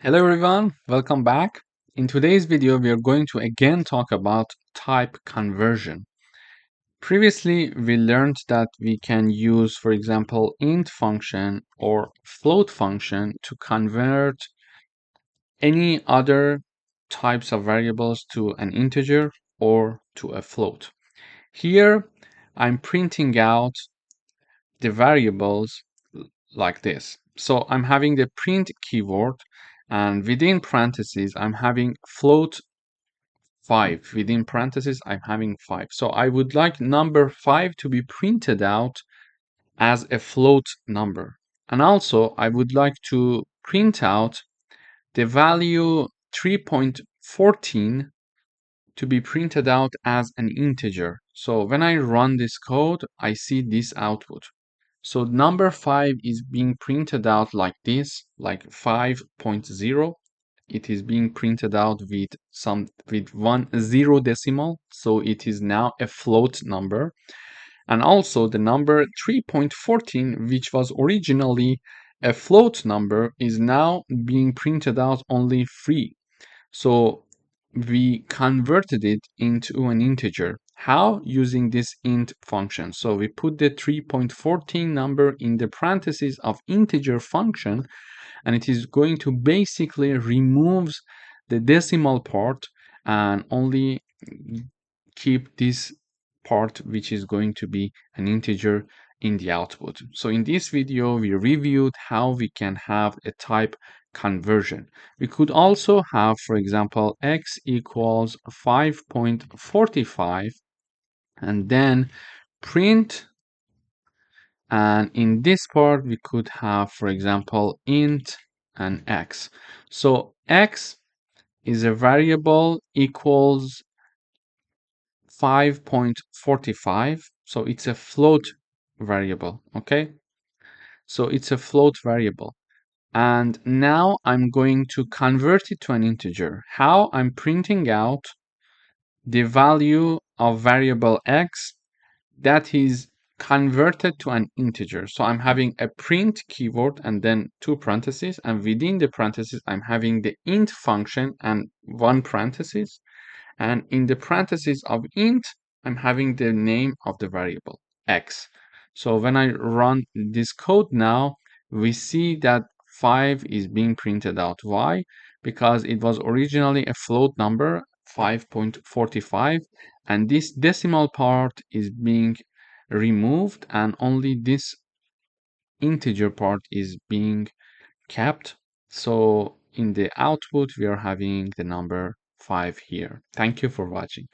Hello everyone, welcome back. In today's video, we are going to again talk about type conversion. Previously, we learned that we can use, for example, int function or float function to convert any other types of variables to an integer or to a float. Here, I'm printing out the variables like this. So I'm having the print keyword, and within parentheses, I'm having float 5. Within parentheses, I'm having 5. So I would like number 5 to be printed out as a float number. And also, I would like to print out the value 3.14 to be printed out as an integer. So when I run this code, I see this output. So number 5 is being printed out like this, like 5.0. It is being printed out with 10 decimal, so it is now a float number. And also the number 3.14, which was originally a float number, is now being printed out only 3. So we converted it into an integer. How? Using this int function. So we put the 3.14 number in the parentheses of integer function, and it is going to basically removes the decimal part and only keep this part which is going to be an integer in the output. So in this video, we reviewed how we can have a type conversion. We could also have, for example, x equals 5.45 and then print, and in this part we could have, for example, int and x. So x is a variable equals 5.45, so it's a float variable. Okay, so it's a float variable, and now I'm going to convert it to an integer. How? I'm printing out the value of variable x that is converted to an integer. So I'm having a print keyword and then 2 parentheses, and within the parentheses I'm having the int function and 1 parenthesis, and in the parentheses of int I'm having the name of the variable x. So when I run this code now, we see that 5 is being printed out. Why? Because it was originally a float number, 5.45, and this decimal part is being removed and only this integer part is being kept. So in the output we are having the number 5 here. Thank you for watching.